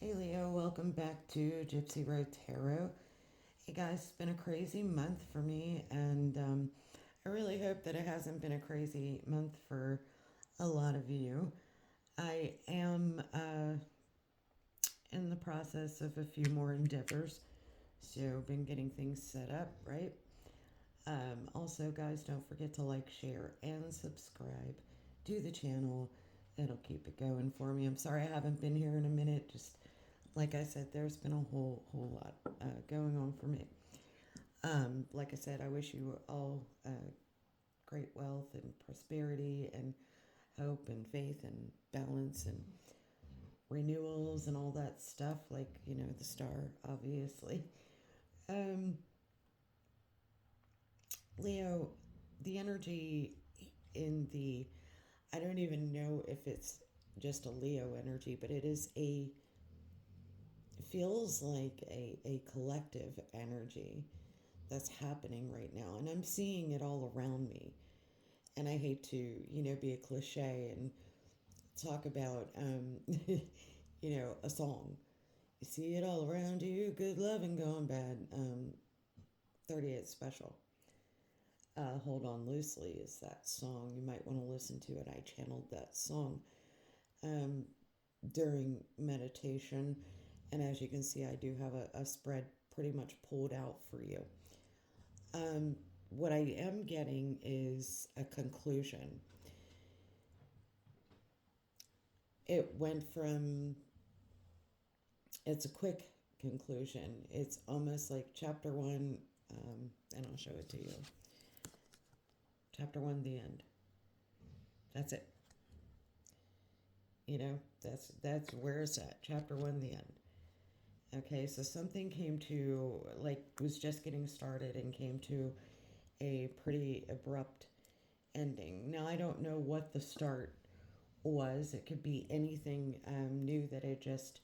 Hey Leo, welcome back to Gypsy Road Tarot. Hey guys, it's been a crazy month for me, and I really hope that it hasn't been a crazy month for a lot of you. I am in the process of a few more endeavors, so been getting things set up, right? Also, guys, don't forget to like, share, and subscribe to the channel. It'll keep it going for me. I'm sorry I haven't been here in a minute. Just like I said, there's been a whole lot going on for me. Like I said, I wish you all great wealth and prosperity and hope and faith and balance and renewals and all that stuff. Like the star, obviously. Um, Leo, the energy in the I don't even know if it's just a Leo energy, but it feels like a collective energy that's happening right now. And I'm seeing it all around me. And I hate to, be a cliche and talk about, a song. You see it all around you, good loving going bad. 38 Special. Hold On Loosely is that song. You might want to listen to it. I channeled that song um, during meditation. And as you can see, I do have a spread pretty much pulled out for you. Um, what I am getting is a conclusion. It went from, it's a quick conclusion. It's almost like chapter one, and I'll show it to you. Chapter one, the end. That's it. That's where it's at. Chapter one, the end. Okay, so something came to, like, was just getting started and came to a pretty abrupt ending. Now, I don't know what the start was. It could be anything new that had just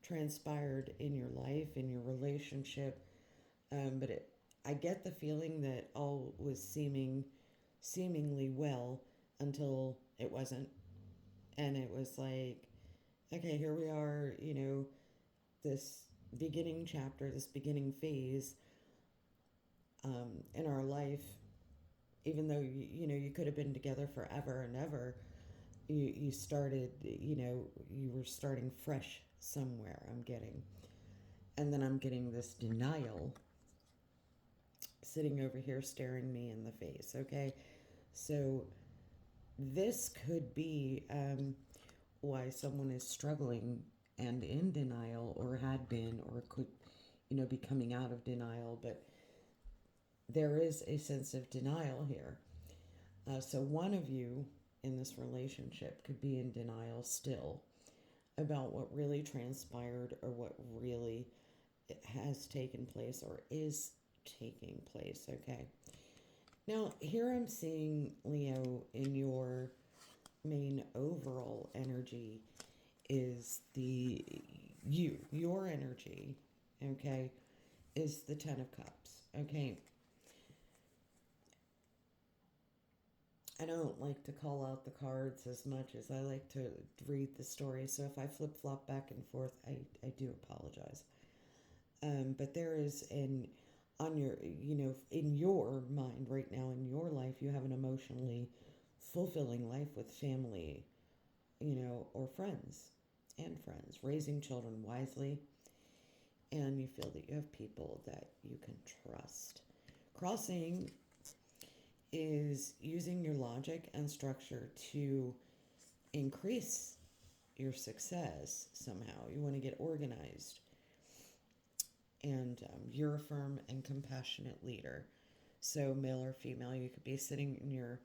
transpired in your life, in your relationship. But I get the feeling that all was seemingly well until it wasn't. And it was like, okay, here we are, this beginning chapter, this beginning phase in our life, even though you could have been together forever and ever, you started, you were starting fresh somewhere. I'm getting, and then I'm getting this denial sitting over here staring me in the face. Okay, so this could be why someone is struggling and in denial, or had been, or could, be coming out of denial. But there is a sense of denial here. So one of you in this relationship could be in denial still about what really transpired, or what really has taken place or is taking place. Okay. Now, here I'm seeing, Leo, in your main overall energy is your energy, okay, is the Ten of Cups. Okay. I don't like to call out the cards as much as I like to read the story. So if I flip flop back and forth, I do apologize. But there is on your, in your mind right now, in your life, you have an emotionally fulfilling life with family, or friends and friends, raising children wisely, and you feel that you have people that you can trust. Crossing is using your logic and structure to increase your success somehow. You want to get organized. And you're a firm and compassionate leader. So, male or female, you could be sitting in your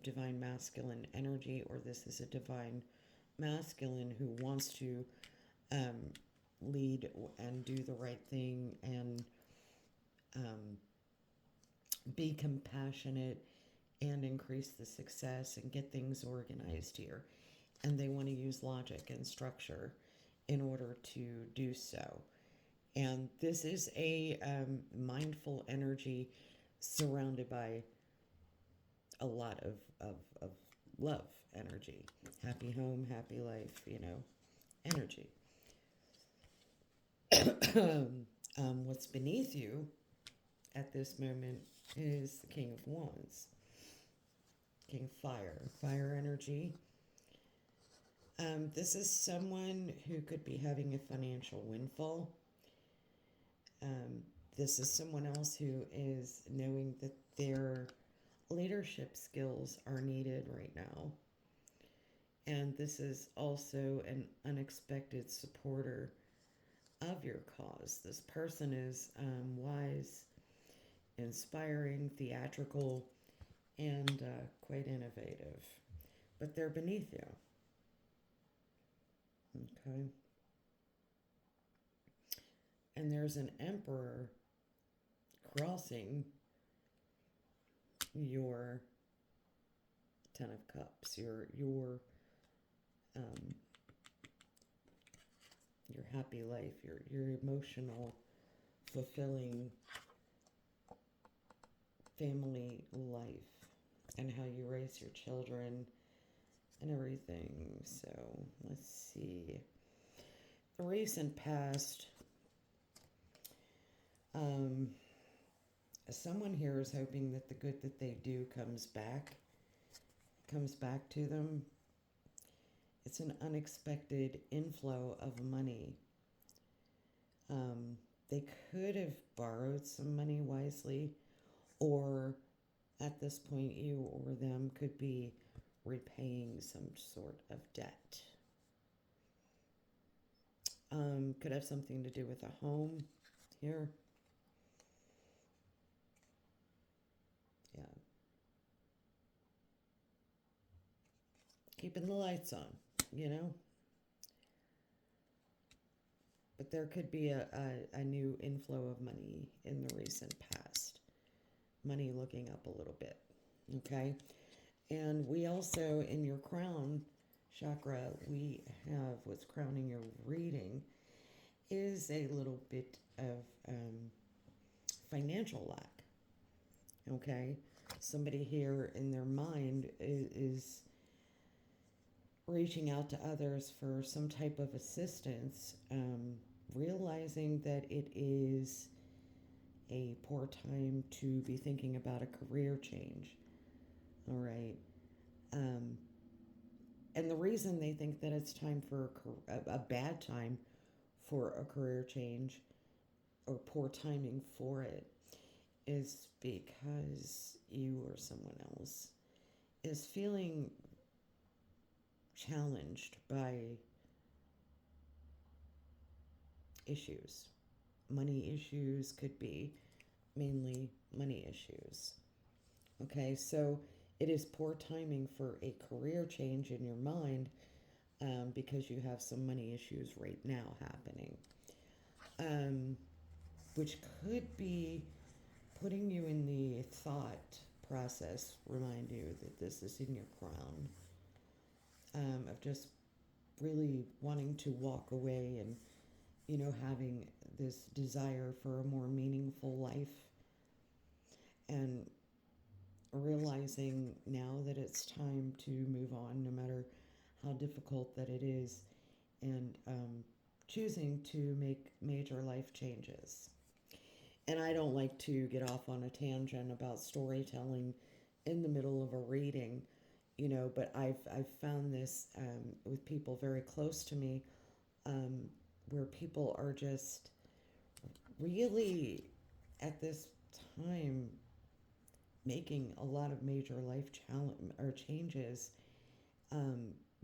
divine masculine energy, or this is a divine masculine who wants to um, lead and do the right thing, and um, be compassionate and increase the success and get things organized here. And they want to use logic and structure in order to do so. And this is a mindful energy surrounded by a lot of love energy. Happy home, happy life, energy. What's beneath you at this moment is the King of Wands, King of Fire, fire energy. This is someone who could be having a financial windfall. Um, this is someone else who is knowing that their leadership skills are needed right now. And this is also an unexpected supporter of your cause. This person is wise, inspiring, theatrical, and quite innovative. But they're beneath you. Okay. And there's an emperor crossing your Ten of Cups, um, your happy life, your emotional, fulfilling family life, and how you raise your children and everything. So let's see. The recent past, someone here is hoping that the good that they do comes back to them. It's an unexpected inflow of money. They could have borrowed some money wisely, or at this point, you or them could be repaying some sort of debt. Could have something to do with a home here. Yeah. Keeping the lights on, you know? But there could be a new inflow of money in the recent past. Money looking up a little bit, okay? And we also, in your crown chakra, we have what's crowning your reading is a little bit of financial lack, okay? Somebody here in their mind is reaching out to others for some type of assistance, realizing that it is a poor time to be thinking about a career change. All right. And the reason they think that it's time for a bad time for a career change or poor timing for it is because you or someone else is feeling challenged by issues. Money issues could be mainly money issues. Okay, so it is poor timing for a career change in your mind because you have some money issues right now happening, which could be putting you in the thought process, remind you that this is in your crown, of just really wanting to walk away and, having this desire for a more meaningful life, and realizing now that it's time to move on, no matter how difficult that it is, and choosing to make major life changes. And I don't like to get off on a tangent about storytelling in the middle of a reading, but I've found this with people very close to me, where people are just really at this time making a lot of major life challenge or changes,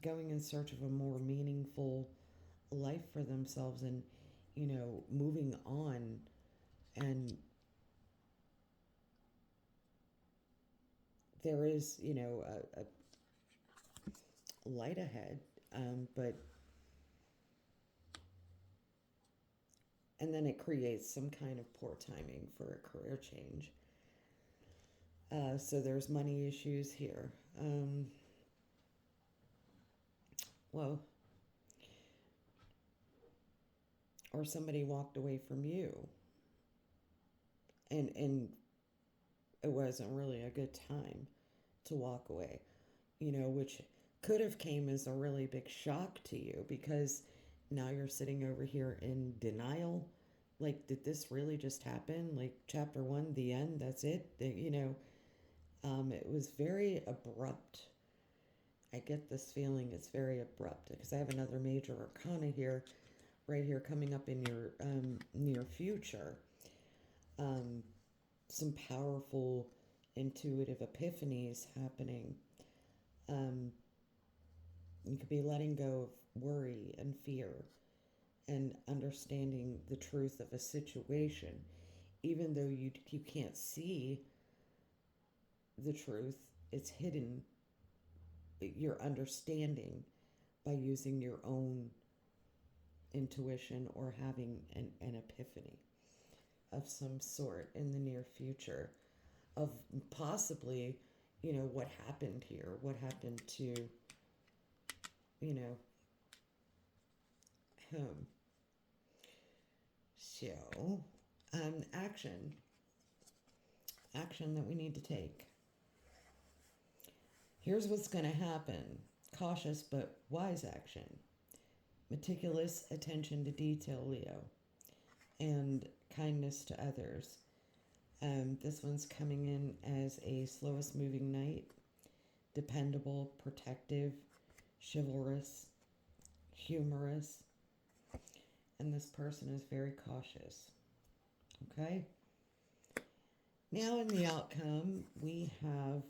going in search of a more meaningful life for themselves, and moving on, and there is a light ahead, but and then it creates some kind of poor timing for a career change. So there's money issues here. Well, or somebody walked away from you, and it wasn't really a good time to walk away, which could have came as a really big shock to you, because Now you're sitting over here in denial. Like, did this really just happen? Like, chapter one, the end, that's it? It was very abrupt. I get this feeling it's very abrupt because I have another major arcana here, right here, coming up in your near future. Um, some powerful intuitive epiphanies happening. Um, you could be letting go of worry and fear and understanding the truth of a situation, even though you can't see the truth. It's hidden. Your understanding by using your own intuition or having an epiphany of some sort in the near future of possibly, what happened here, what happened to, you know, him. So, action. Action that we need to take. Here's what's going to happen. Cautious but wise action. Meticulous attention to detail, Leo. And kindness to others. This one's coming in as a slowest moving knight. Dependable, protective, chivalrous, humorous. And this person is very cautious. Okay? Now in the outcome, we have,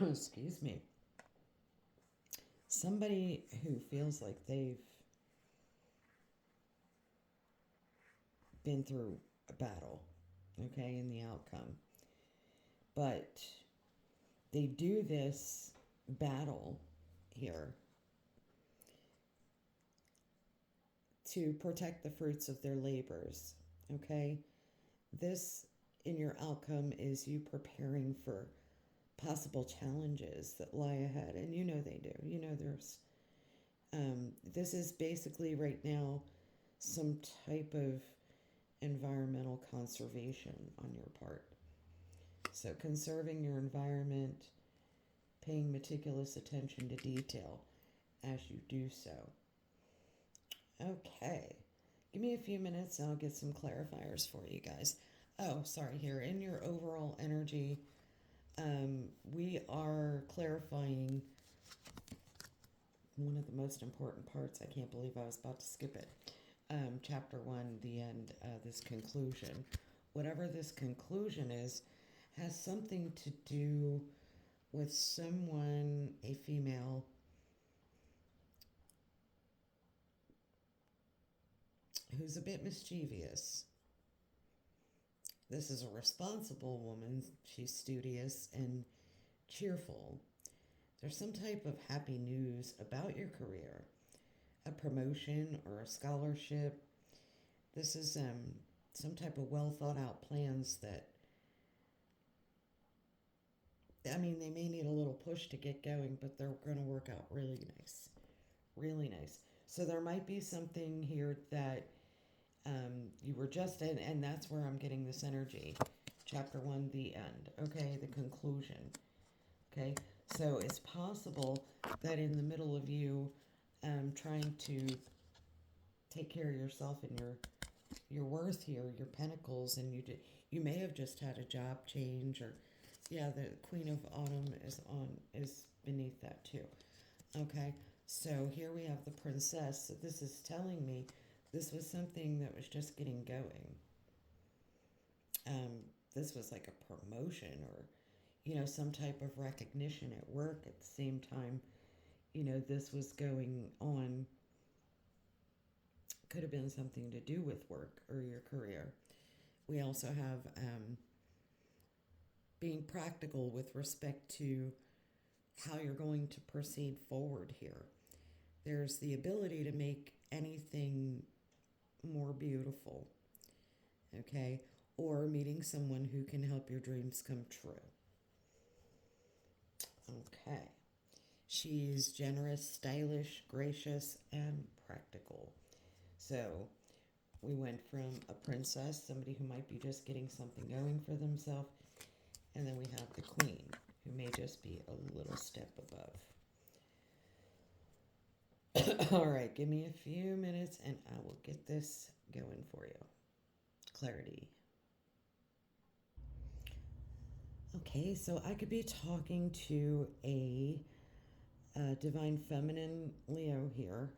excuse me, somebody who feels like they've been through a battle, okay, in the outcome. But they do this battle here to protect the fruits of their labors, okay? This, in your outcome, is you preparing for possible challenges that lie ahead. And you know they do. You know there's, this is basically right now some type of environmental conservation on your part. So conserving your environment, paying meticulous attention to detail as you do so. Okay, give me a few minutes and I'll get some clarifiers for you guys. Oh, sorry, here in your overall energy, we are clarifying one of the most important parts. I can't believe I was about to skip it. Chapter 1, the end, this conclusion. Whatever this conclusion is, has something to do with someone, a female, who's a bit mischievous. This is a responsible woman. She's studious and cheerful. There's some type of happy news about your career, a promotion or a scholarship. This is some type of well thought out plans that, I mean, they may need a little push to get going, but they're going to work out really nice. Really nice. So there might be something here that you were just in, and that's where I'm getting this energy. Chapter 1, the end. Okay, the conclusion. Okay, so it's possible that in the middle of you trying to take care of yourself and your worth here, your pentacles, and you may have just had a job change, or yeah, the Queen of Autumn is beneath that too. Okay, so here we have the Princess. So this is telling me this was something that was just getting going. This was like a promotion or, some type of recognition at work. At the same time, this was going on. Could have been something to do with work or your career. We also have being practical with respect to how you're going to proceed forward here. There's the ability to make anything more beautiful, okay? Or meeting someone who can help your dreams come true. Okay. She's generous, stylish, gracious, and practical. So we went from a princess, somebody who might be just getting something going for themselves, and then we have the queen, who may just be a little step above. All right, give me a few minutes and I will get this going for you. Clarity. Okay, so I could be talking to a divine feminine Leo here.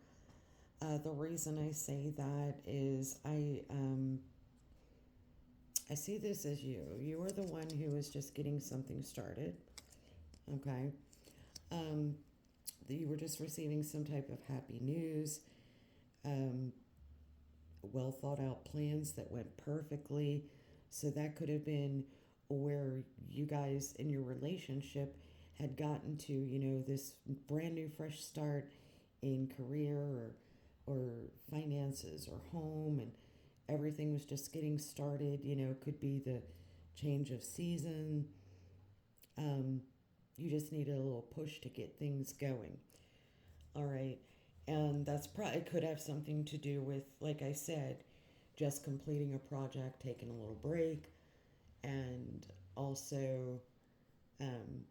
The reason I say that is I see this as you. You are the one who is just getting something started. Okay. Um, you were just receiving some type of happy news, um, well thought out plans that went perfectly. So that could have been where you guys in your relationship had gotten to, this brand new fresh start in career or finances or home, and everything was just getting started. Could be the change of season. Um, you just needed a little push to get things going. All right. And that's probably could have something to do with, like I said, just completing a project, taking a little break, and also um,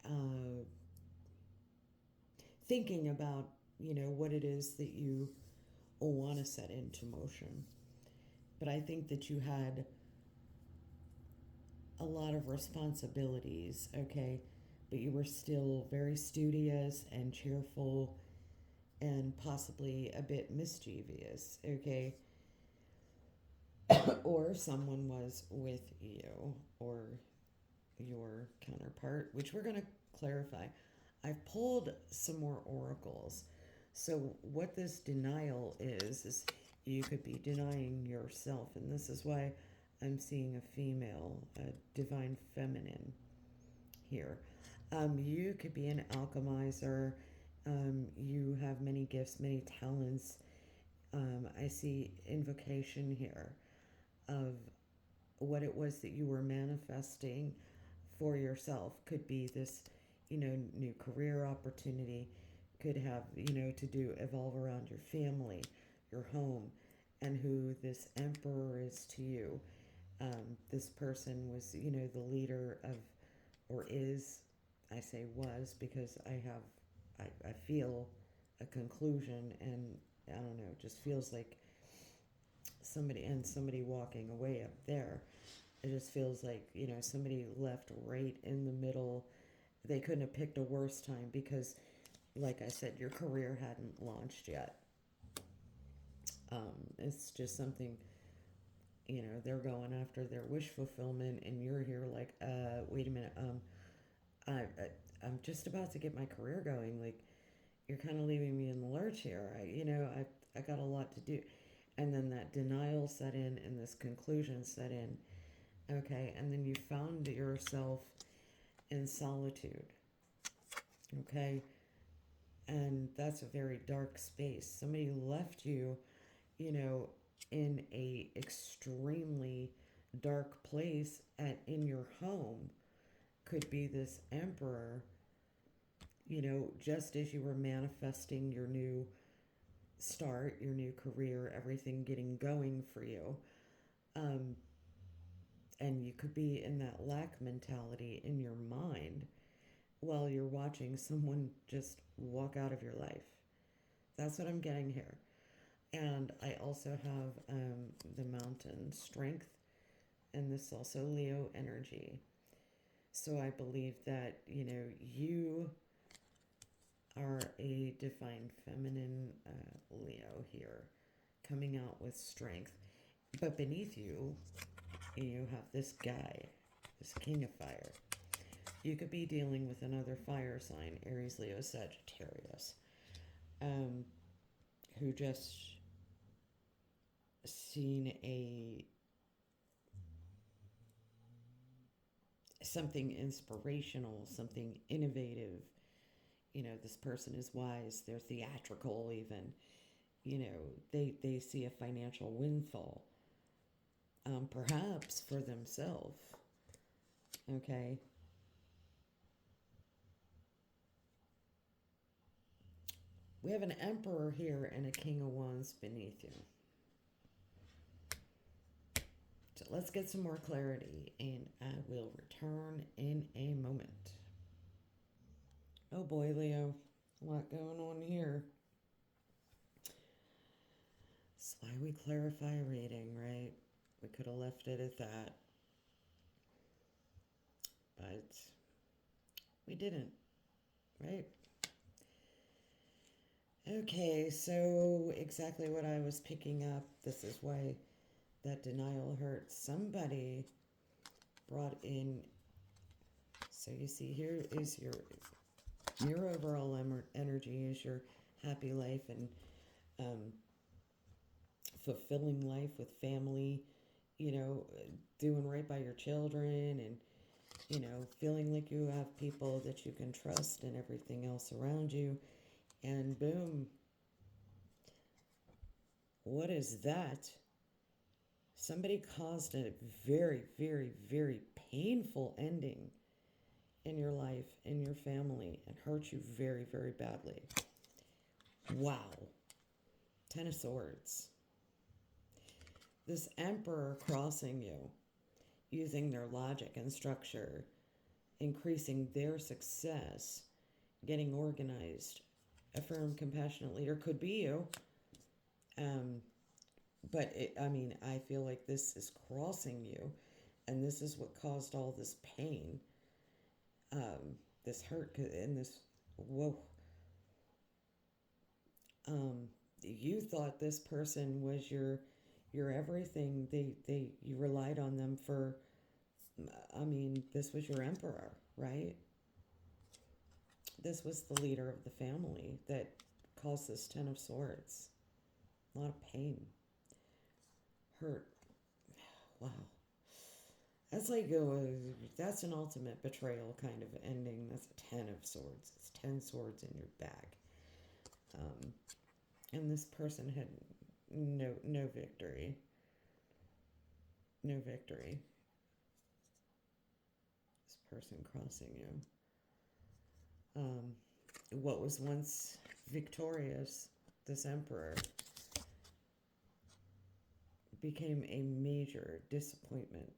uh, thinking about, what it is that you want to set into motion. But I think that you had a lot of responsibilities, okay? But you were still very studious and cheerful and possibly a bit mischievous, okay? Or someone was with you or your counterpart, which we're going to clarify. I've pulled some more oracles. So, what this denial is you could be denying yourself, and this is why I'm seeing a female, a divine feminine here. You could be an alchemizer. You have many gifts, many talents. I see invocation here of what it was that you were manifesting for yourself. Could be this, new career opportunity. Could have, to do evolve around your family, your home, and who this emperor is to you. This person was, the leader of, or is, I say was because I feel a conclusion, and I don't know, it just feels like somebody walking away up there. It just feels like, somebody left right in the middle. They couldn't have picked a worse time because, like I said, your career hadn't launched yet. It's just something, they're going after their wish fulfillment, and you're here like, wait a minute, I'm just about to get my career going. Like, you're kind of leaving me in the lurch here. I got a lot to do. And then that denial set in and this conclusion set in. Okay, and then you found yourself in solitude. Okay, and that's a very dark space. Somebody left you, you know, in a extremely dark place in your home. Could be this emperor, just as you were manifesting your new start, your new career, everything getting going for you. Um, and you could be in that lack mentality in your mind while you're watching someone just walk out of your life. That's what I'm getting here. And I also have the mountain strength, and this also Leo energy. So I believe that, you are a divine feminine Leo here, coming out with strength. But beneath you, you have this guy, this king of fire. You could be dealing with another fire sign, Aries, Leo, Sagittarius, um, who just seen a something inspirational, something innovative. This person is wise. They're theatrical, even. They see a financial windfall, perhaps for themselves. Okay. We have an emperor here and a king of wands beneath you. So let's get some more clarity, and I will return in a moment. Oh boy, Leo, a lot going on here. That's why we clarify reading, right? We could have left it at that, but we didn't, right? Okay, so exactly what I was picking up. This is why that denial hurts. Somebody brought in. So you see, here is your overall energy is your happy life and um, fulfilling life with family. You know, doing right by your children and feeling like you have people that you can trust and everything else around you. And boom, what is that? Somebody caused a very, very, very painful ending in your life, in your family, and hurt you very, very badly. Wow. Ten of Swords. This Emperor crossing you, using their logic and structure, increasing their success, getting organized. A firm, compassionate leader could be you. Um, I feel like this is crossing you, and this is what caused all this pain, this hurt, and this, whoa. Um, you thought this person was your everything. You relied on them for, this was your emperor, right? This was the leader of the family that caused this Ten of Swords. A lot of pain, hurt. Wow. That's that's an ultimate betrayal kind of ending. That's a Ten of Swords. It's 10 swords in your bag. Um, and this person had no victory. No victory. This person crossing you. What was once victorious, this emperor, became a major disappointment.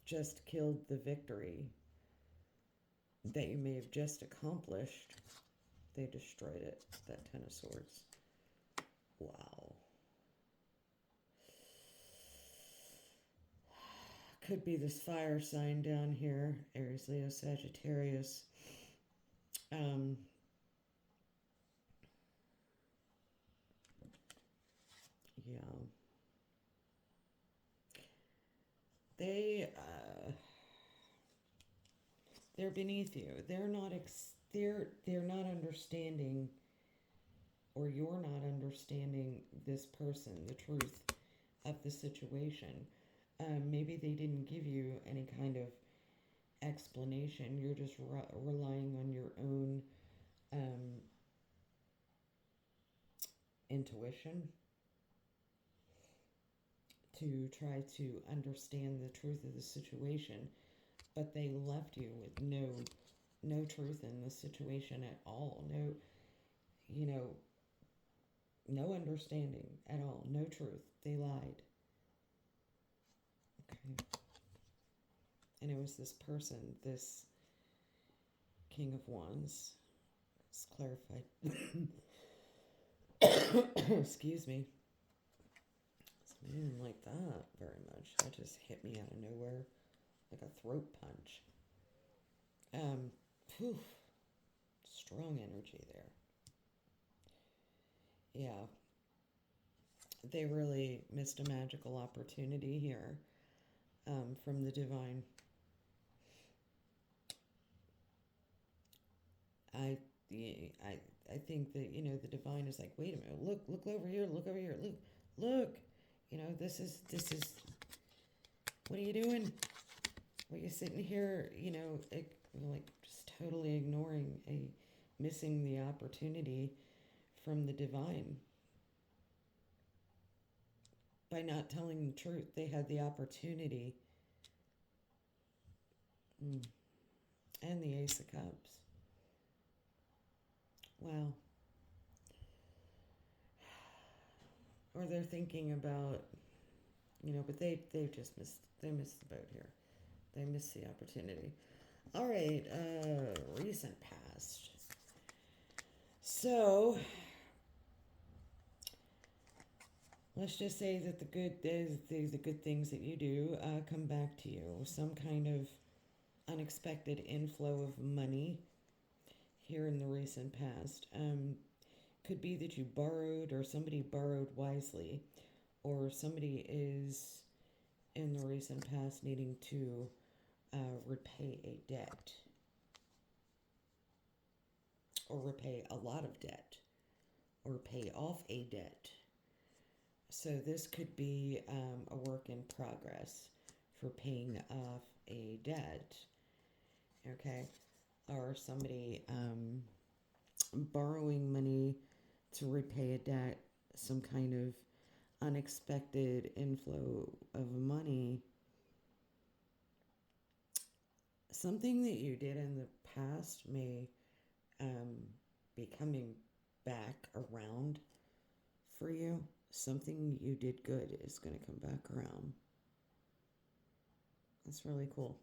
Just killed the victory that you may have just accomplished. They destroyed it. That Ten of Swords. Wow. Could be this fire sign down here. Aries, Leo, Sagittarius. Um, yeah. They're beneath you. They're not understanding, or you're not understanding this person, the truth of the situation. Maybe they didn't give you any kind of explanation. You're just relying on your own um, intuition to try to understand the truth of the situation, but they left you with no truth in the situation at all. You know, no understanding at all. No truth. They lied. Okay. And it was this person, this King of Wands. It's clarified. Excuse me. So I didn't like that very much. That just hit me out of nowhere like a throat punch. Phew, strong energy there. Yeah, they really missed a magical opportunity here from the divine. I, I, I think that the divine is like, wait a minute, look over here, look. This is. What are you doing? What are you sitting here? Like just totally ignoring missing the opportunity from the divine by not telling the truth. They had the opportunity. Mm. And the Ace of Cups. Wow. Or they're thinking about, but they just missed the boat here. They missed the opportunity. All right, recent past. So let's just say that the good things that you do come back to you. Some kind of unexpected inflow of money here in the recent past. Could be that you borrowed or somebody borrowed wisely, or somebody is in the recent past needing to repay a debt or repay a lot of debt or pay off a debt. So this could be a work in progress for paying off a debt, okay? Or somebody borrowing money to repay a debt, some kind of unexpected inflow of money, something that you did in the past may um, be coming back around for you. Something you did good is going to come back around. That's really cool.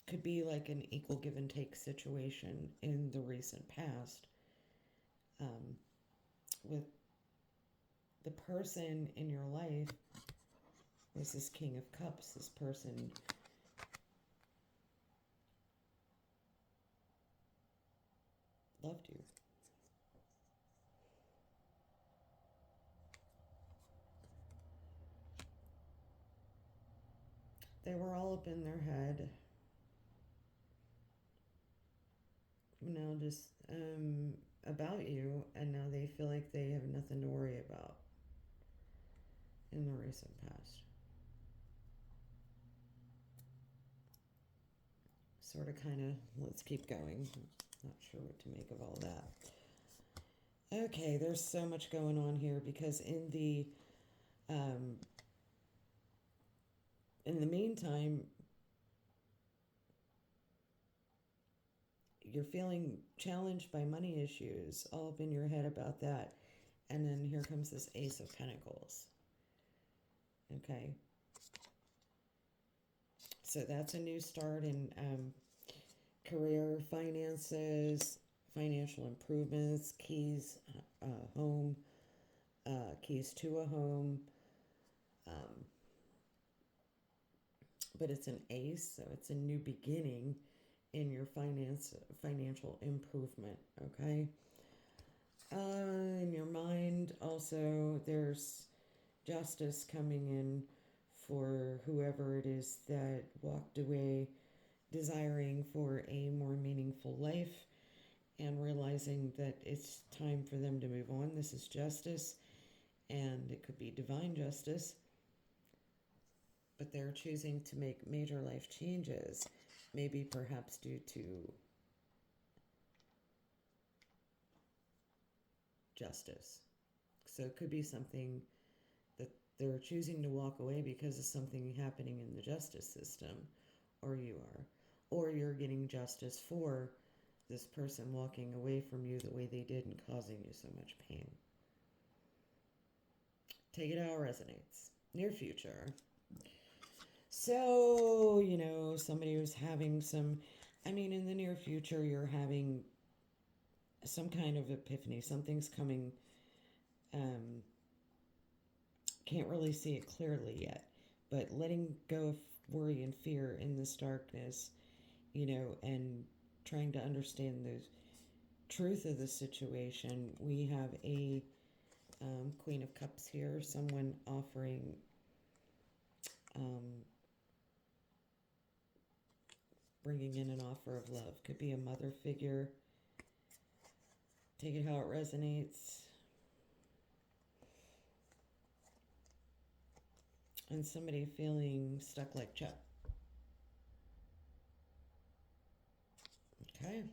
Could be like an equal give and take situation in the recent past um, with the person in your life was this King of Cups. This person loved you. They were all up in their head. Just about you, and now they feel like they have nothing to worry about in the recent past. Sort of, kind of, let's keep going. Not sure what to make of all that. Okay, there's so much going on here because um, in the meantime, you're feeling challenged by money issues, all up in your head about that. And then here comes this Ace of Pentacles. Okay. So that's a new start in career, finances, financial improvements, keys, home, keys to a home. Um, but it's an ace, so it's a new beginning in your financial improvement, okay? In your mind, also, there's justice coming in for whoever it is that walked away desiring for a more meaningful life and realizing that it's time for them to move on. This is justice, and it could be divine justice, but they're choosing to make major life changes, maybe perhaps due to justice. So it could be something that they're choosing to walk away because of something happening in the justice system, or you are, or you're getting justice for this person walking away from you the way they did and causing you so much pain. Take it how it resonates. Near future. So, somebody who's having in the near future, you're having some kind of epiphany. Something's coming. Can't really see it clearly yet, but letting go of worry and fear in this darkness, and trying to understand the truth of the situation. We have a Queen of Cups here, someone offering bringing in an offer of love. Could be a mother figure. Take it how it resonates. And somebody feeling stuck like Chuck. Okay.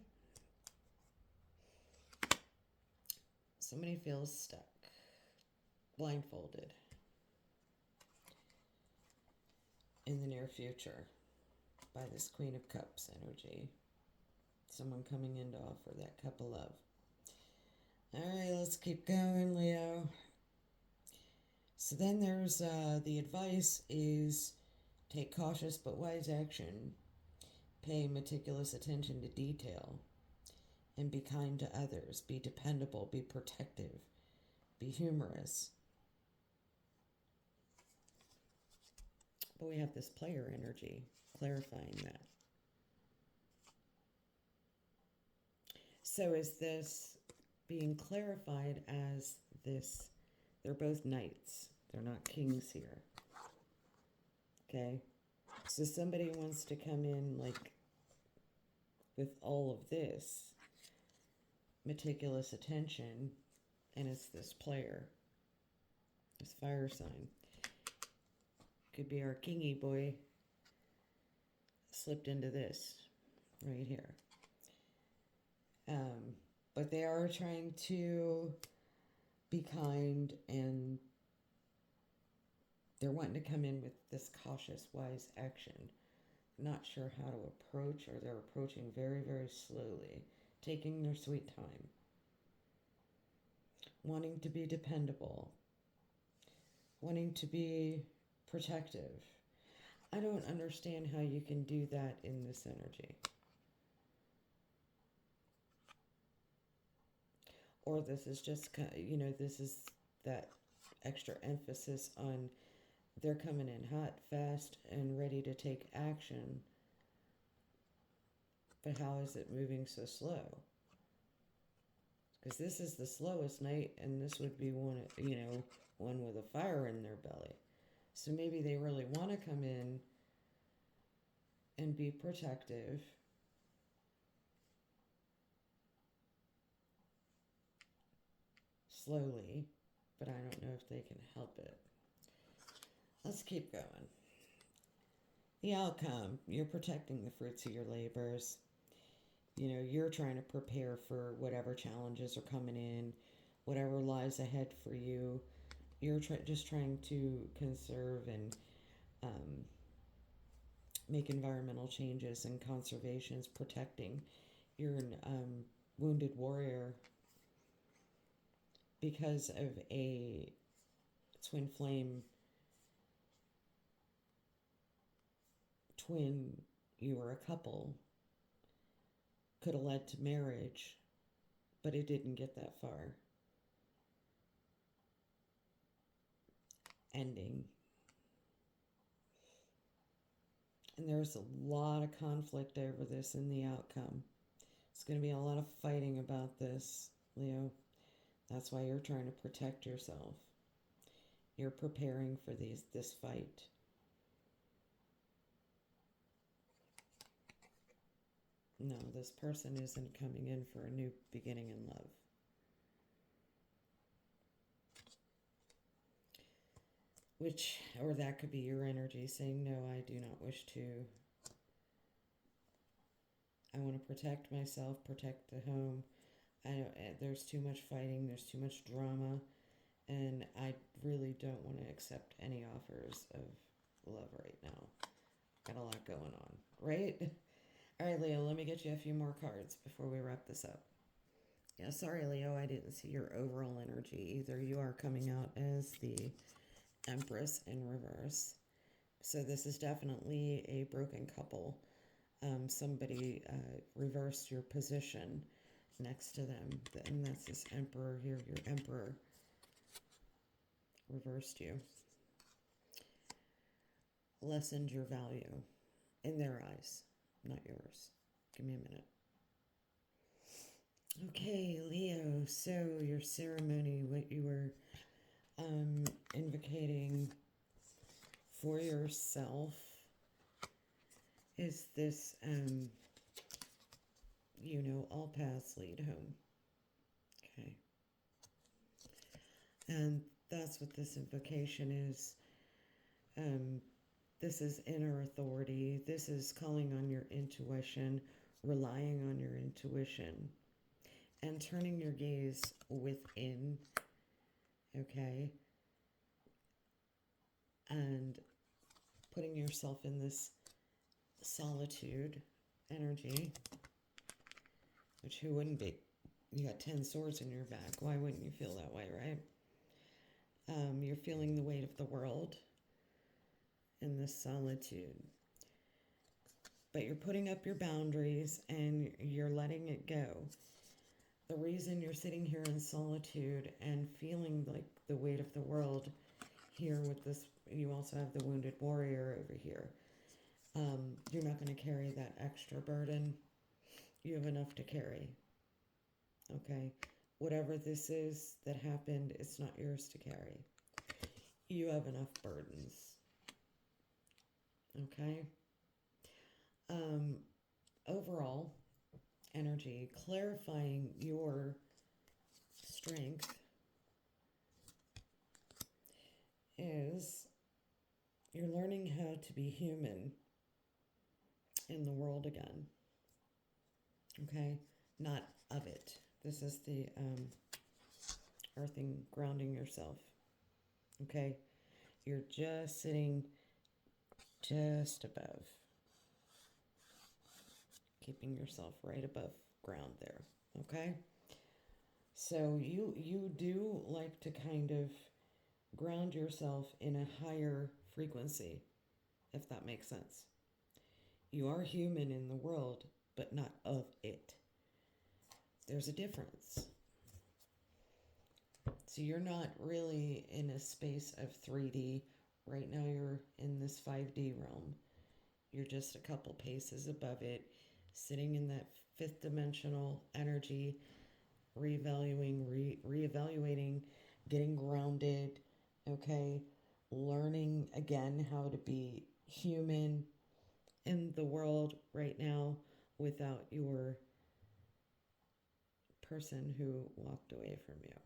Somebody feels stuck. Blindfolded. In the near future. By this Queen of Cups energy. Someone coming in to offer that cup of love. Alright, let's keep going, Leo. So then there's the advice is take cautious but wise action Pay meticulous attention to detail and be kind to others. Be dependable, be protective, be humorous. But we have this player energy clarifying that. So is this being clarified as this? They're both knights. They're not kings here. Okay? So somebody wants to come in like with all of this meticulous attention, and it's this player, this fire sign. Could be our kingy boy slipped into this right here. But they are trying to be kind, and they're wanting to come in with this cautious, wise action. Not sure how to approach, or they're approaching very, very slowly, taking their sweet time. Wanting to be dependable. Wanting to be protective. I don't understand how you can do that in this energy. Or this is just, this is that extra emphasis on they're coming in hot, fast, and ready to take action. But how is it moving so slow? Because this is the slowest night, and this would be one with a fire in their belly. So maybe they really want to come in and be protective. Slowly, but I don't know if they can help it. Let's keep going. The outcome, you're protecting the fruits of your labors. You're trying to prepare for whatever challenges are coming in, whatever lies ahead for you. You're just trying to conserve and make environmental changes and conservations, protecting. You're a wounded warrior because of a twin flame twin. You were a couple, could have led to marriage, but it didn't get that far. Ending. And there's a lot of conflict over this in the outcome. It's going to be a lot of fighting about this, Leo. That's why you're trying to protect yourself. You're preparing for this fight. No, this person isn't coming in for a new beginning in love. Or that could be your energy saying, no, I do not wish to. I want to protect myself, protect the home. There's too much fighting, there's too much drama, and I really don't want to accept any offers of love right now. Got a lot going on, right? All right, Leo, let me get you a few more cards before we wrap this up. Yeah, sorry, Leo, I didn't see your overall energy either. You are coming out as the Empress in reverse. So this is definitely a broken couple. Somebody reversed your position next to them. And that's this Emperor here. Your Emperor reversed you. Lessened your value in their eyes, not yours. Give me a minute. Okay, Leo, so your ceremony, what you were invocating for yourself is this, all paths lead home. Okay. And that's what this invocation is. This is inner authority. This is calling on your intuition, relying on your intuition, and turning your gaze within, okay? And putting yourself in this solitude energy, which who wouldn't be? You got 10 swords in your back. Why wouldn't you feel that way, right? You're feeling the weight of the world in this solitude. but you're putting up your boundaries and you're letting it go. The reason you're sitting here in solitude and feeling like the weight of the world here with this, you also have the wounded warrior over here. You're not going to carry that extra burden. You have enough to carry. Okay? Whatever this is that happened, it's not yours to carry. You have enough burdens. Okay? Overall, energy, clarifying your strength is you're learning how to be human in the world again. Okay? Not of it. This is the earthing, grounding yourself. Okay? You're just sitting just above. Keeping yourself right above ground there. Okay? So you do like to kind of ground yourself in a higher frequency, if that makes sense. You are human in the world, but not of it. There's a difference. So you're not really in a space of 3D. Right now you're in this 5D realm. You're just a couple paces above it, sitting in that fifth dimensional energy, reevaluating, getting grounded, okay? Learning again how to be human in the world right now without your person who walked away from you.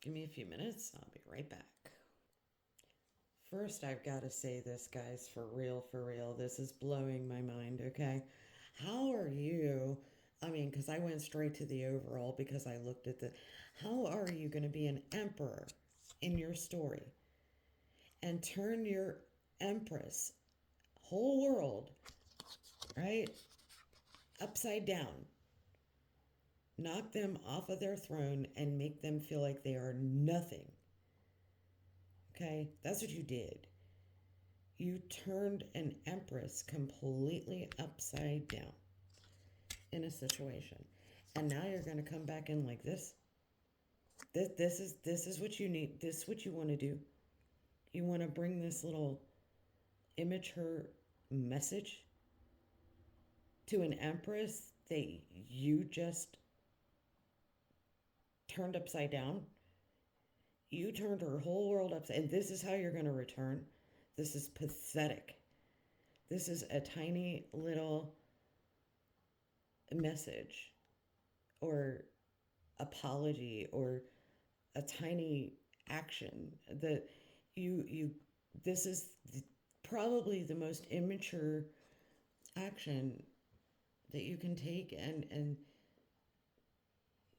Give me a few minutes, I'll be right back. First, I've got to say this, guys, for real, this is blowing my mind, okay? How are you? I mean, because I went straight to the overall because I looked at the. How are you going to be an emperor in your story and turn your empress, whole world, right, upside down? Knock them off of their throne and make them feel like they are nothing. Okay? That's what you did. You turned an empress completely upside down in a situation. And now you're going to come back in like this. This is what you need. This is what you want to do. You want to bring this little immature message to an empress that you just turned upside down. You turned her whole world upside, and this is how you're going to return. This is pathetic. This is a tiny little message or apology or a tiny action that this is probably the most immature action that you can take, and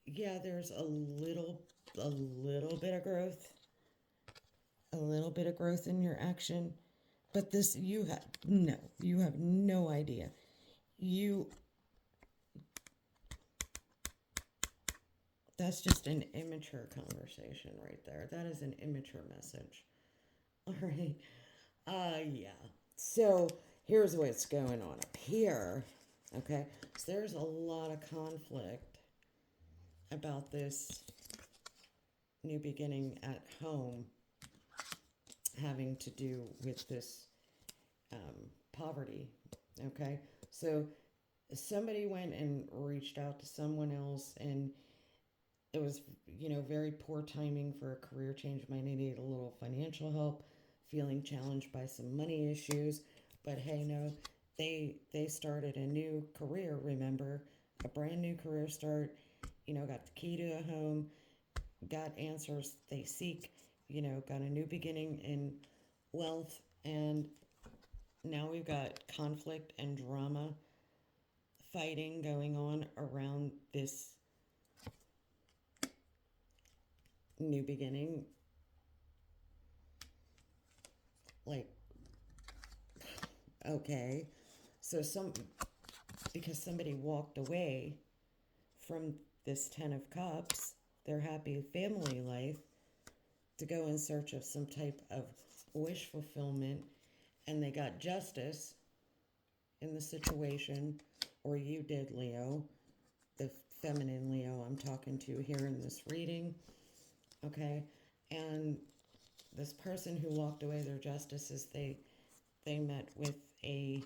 yeah, there's a little bit of growth, in your action, but this you have no idea. That's just an immature conversation right there. That is an immature message. All right. Yeah. So here's what's going on up here. Okay. So there's a lot of conflict about this new beginning at home having to do with this poverty. Okay. So somebody went and reached out to someone else, and it was, very poor timing for a career change. Might need a little financial help, feeling challenged by some money issues. But hey, no, they started a new career, remember? A brand new career start, got the key to a home, got answers they seek, got a new beginning in wealth. And now we've got conflict and drama, fighting going on around this new beginning. Like, okay, so because somebody walked away from this 10 of Cups, their happy family life, to go in search of some type of wish fulfillment, and they got justice, in the situation, or you did, Leo, the feminine Leo I'm talking to here in this reading, okay? And this person who walked away, their justices, they met with a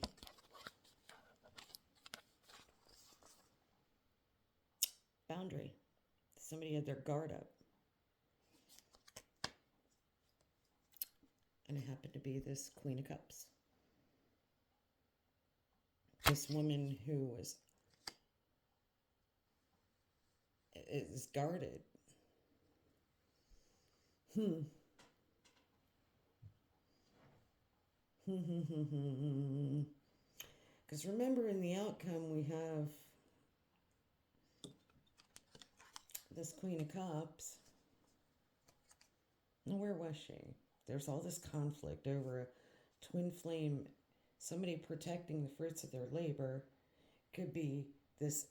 boundary. Somebody had their guard up. And it happened to be this Queen of Cups. This woman who is guarded. Because remember, in the outcome, we have this Queen of Cups. Where was she? There's all this conflict over a twin flame, somebody protecting the fruits of their labor. Could be this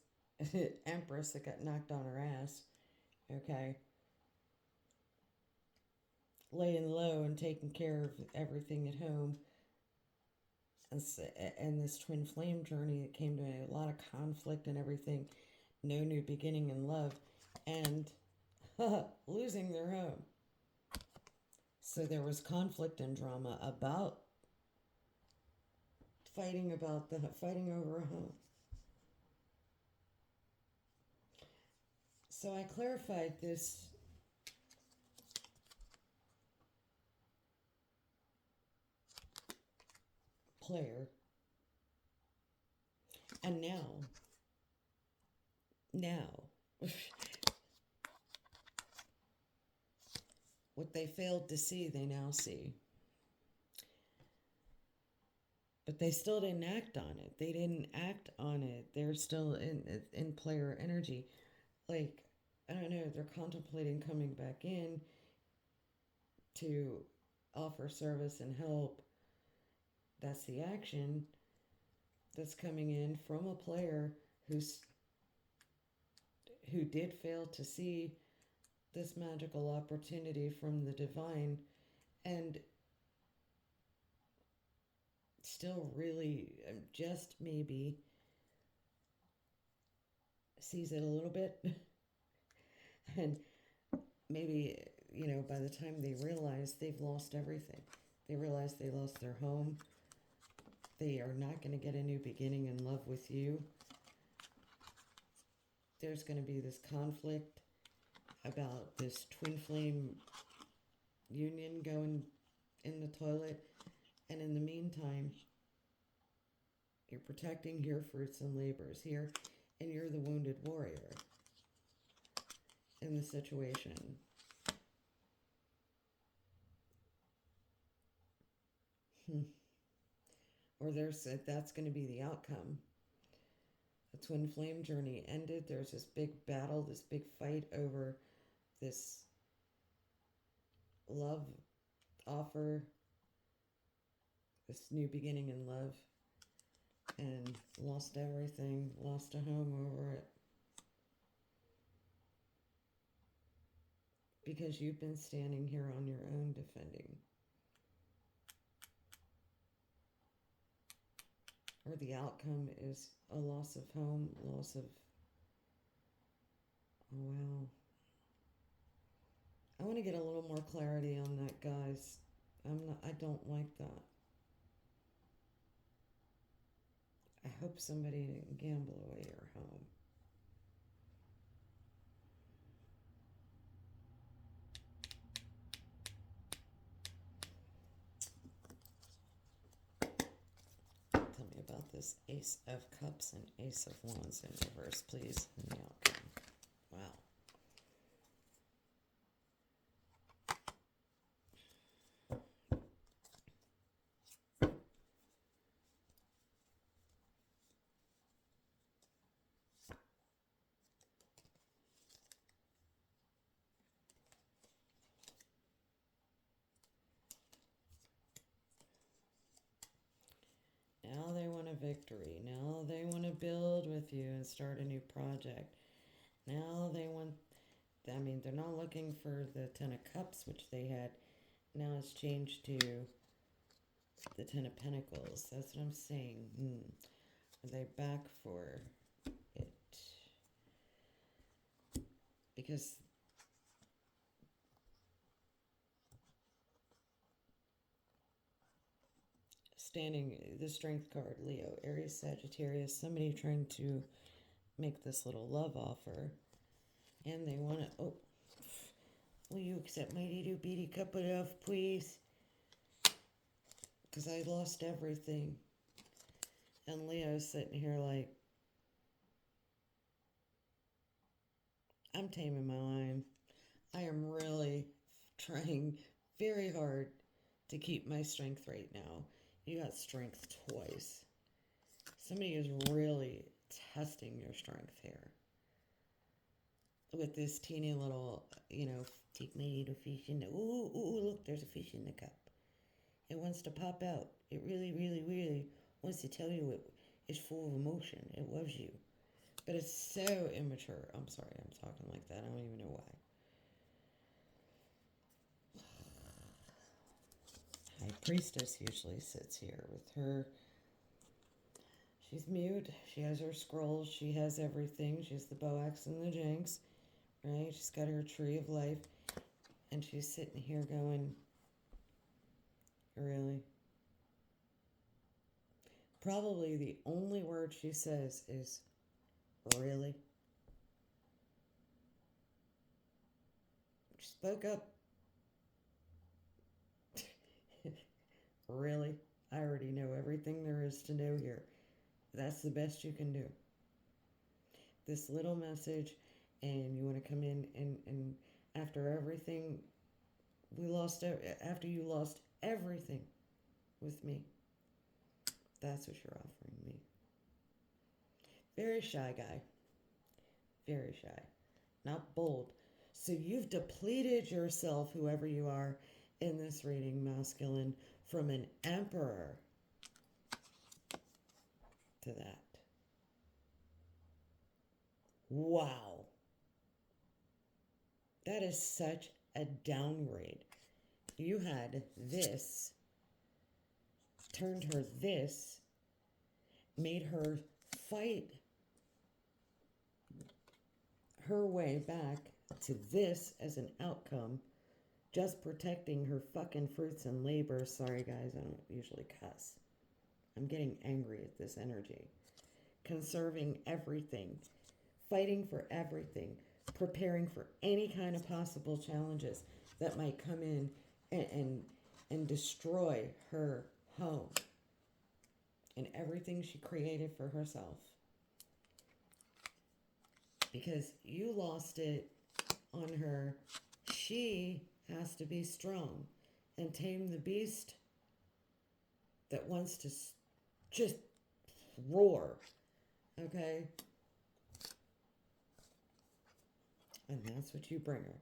empress that got knocked on her ass, okay? Laying low and taking care of everything at home. And this twin flame journey that came to a lot of conflict and everything. No new beginning in love. And losing their home. So there was conflict and drama about fighting over a home. So I clarified this player, and now what they failed to see, they now see. But they still didn't act on it. They didn't act on it. They're still in player energy. Like, I don't know, they're contemplating coming back in to offer service and help. That's the action that's coming in from a player who did fail to see this magical opportunity from the divine, and still really just maybe sees it a little bit. And maybe, by the time they realize they've lost everything, they realize they lost their home, they are not going to get a new beginning in love with you. There's going to be this conflict about this twin flame union going in the toilet. And in the meantime, you're protecting your fruits and labors here, and you're the wounded warrior in the situation. Or that's going to be the outcome. The twin flame journey ended. There's this big battle, this big fight over this love offer, this new beginning in love, and lost everything, lost a home over it. Because you've been standing here on your own defending. Or the outcome is a loss of home, loss of... Oh, wow. I want to get a little more clarity on that, guys. I don't like that. I hope somebody didn't gamble away your home. Tell me about this Ace of Cups and Ace of Wands in reverse, please, in the outcome. Wow. Now they want a victory. Now they want to build with you and start a new project. Now they want, they're not looking for the Ten of Cups, which they had. Now it's changed to the Ten of Pentacles. That's what I'm saying. Are they back for it? Because standing the Strength card, Leo, Aries, Sagittarius, somebody trying to make this little love offer, and they want to. Oh, will you accept my little bitty cup of love, please? Because I lost everything. And Leo's sitting here like, I'm taming my lion. I am really trying very hard to keep my strength right now. You got strength twice. Somebody is really testing your strength here. With this teeny little, take my little fish in the, ooh, look, there's a fish in the cup. It wants to pop out. It really, really, really wants to tell you it is full of emotion. It loves you. But it's so immature. I'm sorry, I'm talking like that. I don't even know why. High Priestess usually sits here with her. She's mute. She has her scrolls. She has everything. She has the Boax and the Jinx. Right? She's got her Tree of Life. And she's sitting here going, really? Probably the only word she says is, really? She spoke up. Really? I already know everything there is to know here. That's the best you can do. This little message, and you want to come in and after everything after you lost everything with me, that's what you're offering me. Very shy guy. Very shy. Not bold. So you've depleted yourself, whoever you are, in this reading, masculine, from an emperor to that. Wow. That is such a downgrade. You had this, turned her this, made her fight her way back to this as an outcome, just protecting her fucking fruits and labor. Sorry guys, I don't usually cuss. I'm getting angry at this energy. Conserving everything, fighting for everything, preparing for any kind of possible challenges that might come in and destroy her home and everything she created for herself. Because you lost it on her. She has to be strong and tame the beast that wants to just roar. Okay? And that's what you bring her.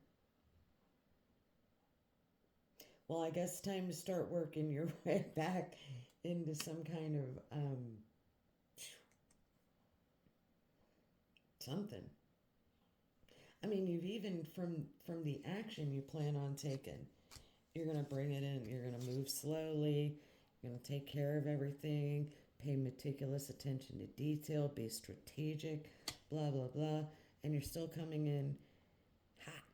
Well, I guess time to start working your way back into some kind of something. I mean, you've even from the action you plan on taking, you're going to bring it in. You're going to move slowly. You're going to take care of everything. Pay meticulous attention to detail. Be strategic. Blah, blah, blah. And you're still coming in hot.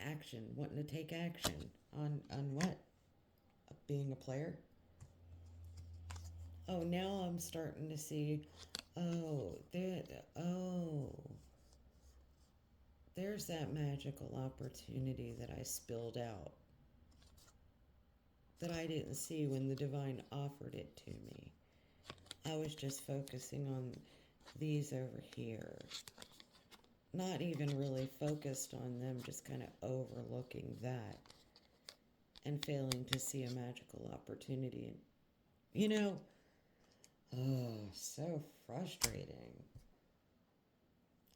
Action. Wanting to take action. On what? Being a player? Oh, now I'm starting to see. There's that magical opportunity that I spilled out that I didn't see when the divine offered it to me. I was just focusing on these over here. Not even really focused on them, just kind of overlooking that and failing to see a magical opportunity. So frustrating.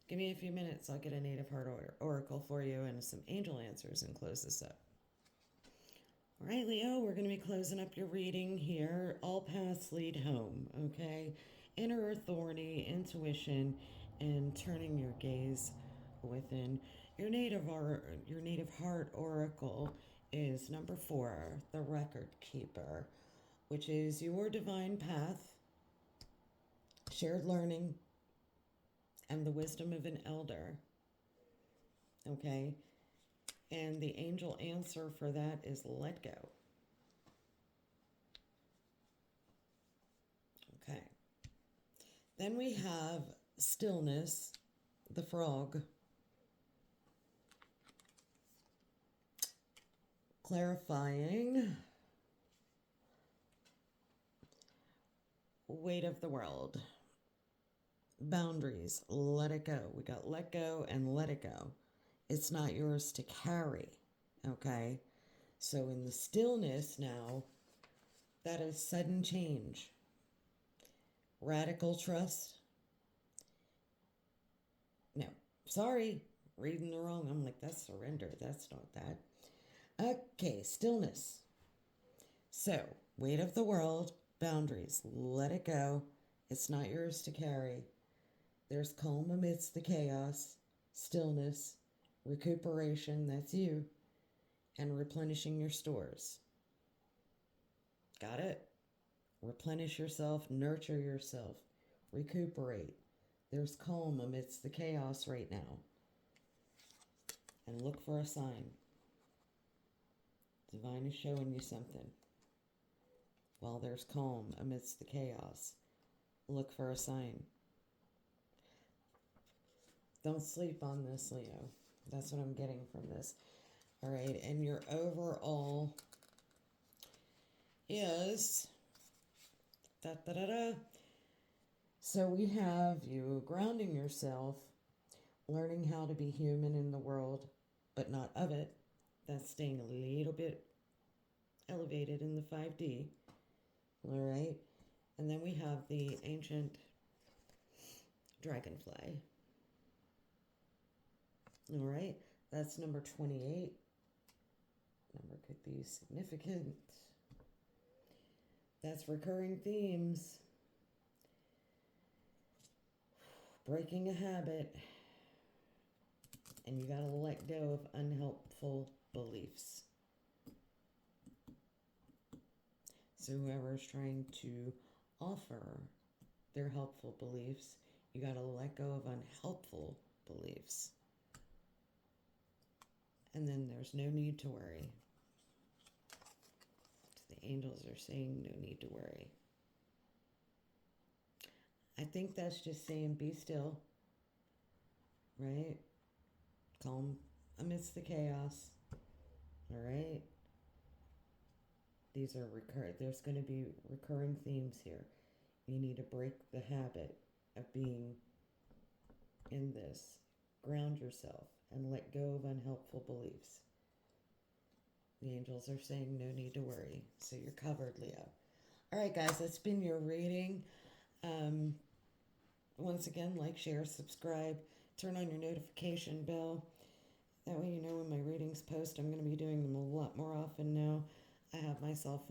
Give me a few minutes. I'll get a native heart oracle for you and some angel answers and close this up. All right, Leo, we're going to be closing up your reading here. All paths lead home, okay? Inner authority, intuition, and turning your gaze within. Your native heart oracle is number 4, the record keeper, which is your divine path shared learning, and the wisdom of an elder. Okay? And the angel answer for that is let go. Okay. Then we have stillness, the frog, clarifying weight of the world, boundaries, let it go. We got let go and let it go. It's not yours to carry. Okay? So in the stillness now, that is sudden change, radical trust. No, sorry, reading the wrong. I'm like, that's surrender. That's not that. Okay, stillness. So, weight of the world, boundaries, let it go. It's not yours to carry. There's calm amidst the chaos, stillness, recuperation, that's you, and replenishing your stores. Got it? Replenish yourself, nurture yourself, recuperate. There's calm amidst the chaos right now. And look for a sign. Divine is showing you something. While there's calm amidst the chaos, look for a sign. Don't sleep on this, Leo. That's what I'm getting from this. All right, and your overall is da da da da. So we have you grounding yourself, learning how to be human in the world, but not of it. That's staying a little bit elevated in the 5D. All right. And then we have the ancient dragonfly. All right. That's number 28. Number could be significant. That's recurring themes. Breaking a habit. And you got to let go of unhelpful beliefs. So whoever's trying to offer their helpful beliefs, you got to let go of unhelpful beliefs. And then there's no need to worry. The angels are saying no need to worry. I think that's just saying be still, right? Calm amidst the chaos, all right? These are there's going to be recurring themes here. You need to break the habit of being in this. Ground yourself and let go of unhelpful beliefs. The angels are saying no need to worry. So you're covered, Leo. All right, guys, that's been your reading. Once again, like, share, subscribe, turn on your notification bell. That way you know when my readings post. I'm going to be doing them a lot more often now. I have myself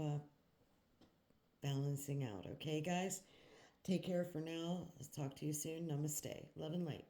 balancing out. Okay, guys? Take care for now. I'll talk to you soon. Namaste. Love and light.